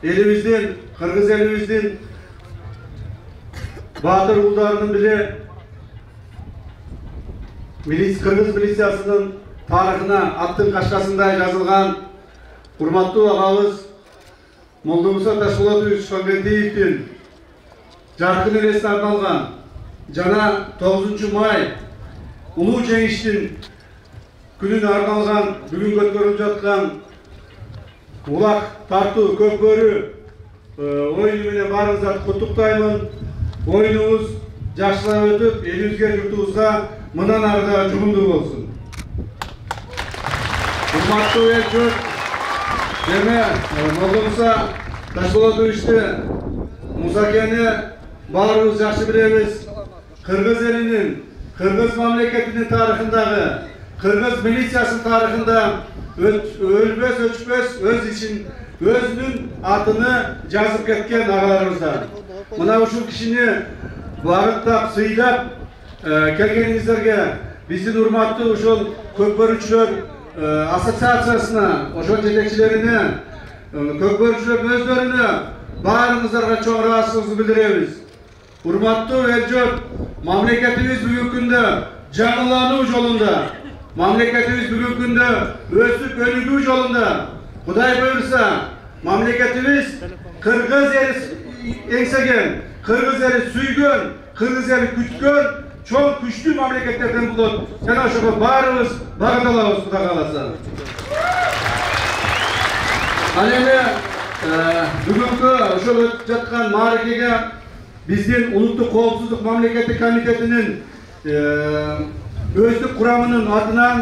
elimizden, Kırgız elimizden Bahadır uldarının bile Kırgız militsiyasının tarihine attın kaşkasında yazılgan hurmatlı ağabız Molda Musa Taşpolatович Шпангентиевтин жарқын елесіне арналған жана 9 май улуу жеңиштин күнүнө арналган бүгүн өткөрүлүп жаткан улак тартуу көкбөрү оюну менен баарыңыздарды куттуктаймын. Оюнуңуз жакшылап өтүп, элибизге, журтубузга мындан ары да жугумдуу болсун. Урматтуу эл-журт, деме Молда Муса Ташполатовичти Мусакени баарыбыз жакшы билебиз. Кыргыз элинин, Кыргыз мамлекетинин тарыхындагы, Кыргыз милициясынын тарыхында өлбөс, өчпөс, өз ишин, өзүнүн атыны жазып кеткен агаларыбыздар. Мына ушул кишини багыттап, сыйлап келгениңиздерге биздин урматтуу ошол көкбөрүүчүлөр ассоциациясына, ошол жетекчилерине, көкбөрүүчүлөрдүн өздөрүнө баарыңыздарга чоң ыраазычылыгыбызды билдиребиз. Урматтуу эл-журт, мамлекетибиз бүгүнкү күндө жаңылануу жолунда, мамлекетибиз бүгүнкү күндө өсүп өнүгүү жолунда. Кудай буйрса, мамлекетибиз Кыргыз эли эңсеген, Кыргыз эли сүйгөн, Кыргыз эли күткөн чоң күчтүү мамлекеттерден болот. Жана ошого баарыбыз багыт алабыз, Кудай кааласа. Ал эми бүгүнкү ошол өтүп жаткан мааракеге биздин улуттук коопсуздук мамлекеттик комитетинин өздүк курамынын атынан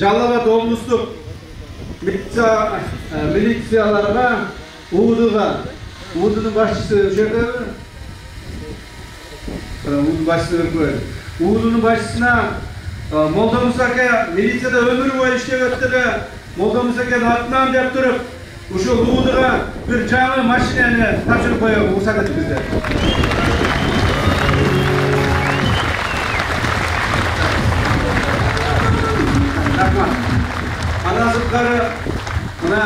Жалал Абад облустук милицияларга УУДунун башчысы жердеби? УУДунун башчысы бербейт. УУДунун башчысына Молда Мусаке милицияда өмүр бою иштеп өттү эле. Молда Мусакенин атынан деп туруп, ушул УУДга бир жаңы машинени тапшырып коюп уруксат этиңиздер. Рахмат. Андан сырткары мына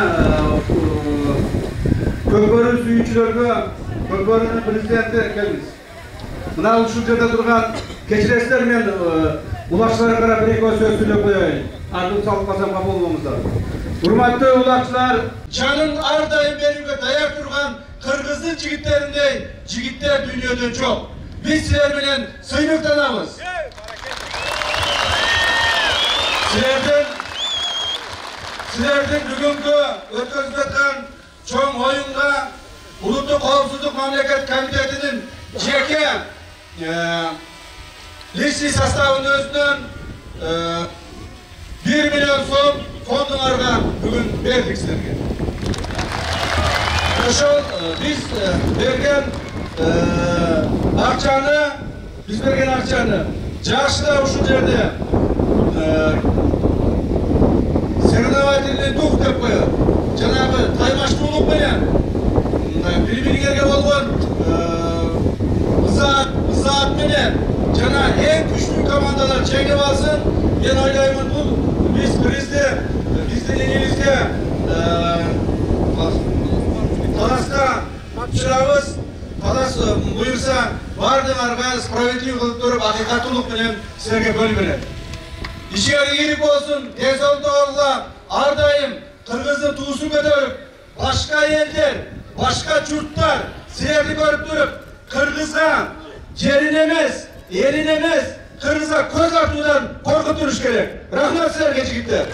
көкбөрү сүйүүчүлөргө көкбөрүнүн президенти келиңиз. Мына ушул жерде турган кечиресиздер, мен улакчыларга карап бир-эки сөз сүйлөп коеюн. Атын салып калсам капа болбоңуздар. Урматтуу улакчылар, жанын ар дайым берүүгө даяр турган кыргыздын жигиттериндей жигиттер дүйнөдө жок. Биз силер менен сыймыктанабыз. Силердин бүгүнкү өткөрүлүп жаткан чоң оюнга Улуттук коопсуздук мамлекет комитетинин жеке личный составын өзүнөн 1 миллион сом фондуңарга бүгүн бердик силерге. Ошол биз берген акчаны жакшыда ушул жерде соревновательный дух деп коет. Жанагы таймаштуулук менен бири-бириңерге болгон ызаат менен жана эң күчтүү командалар жеңип алсын. Мен ойлоймун, бул биз биздин элибизге талашка чырабыз. Талаш буйрса бардыңарга справедливый кылып туруп, акыйкаттуулук менен силерге бөлүп берет. Ишиңерге ийгилик болсун, ден соолуктуңарга ар дайым Кыргыздын туусун көтөрүп, башка элдер, башка журттар силерди көрүп туруп, Кыргызга жерин эмес, элин эмес, Кыргызга көз артуудан коркутуруш керек. Рахмат силерге, жигиттер.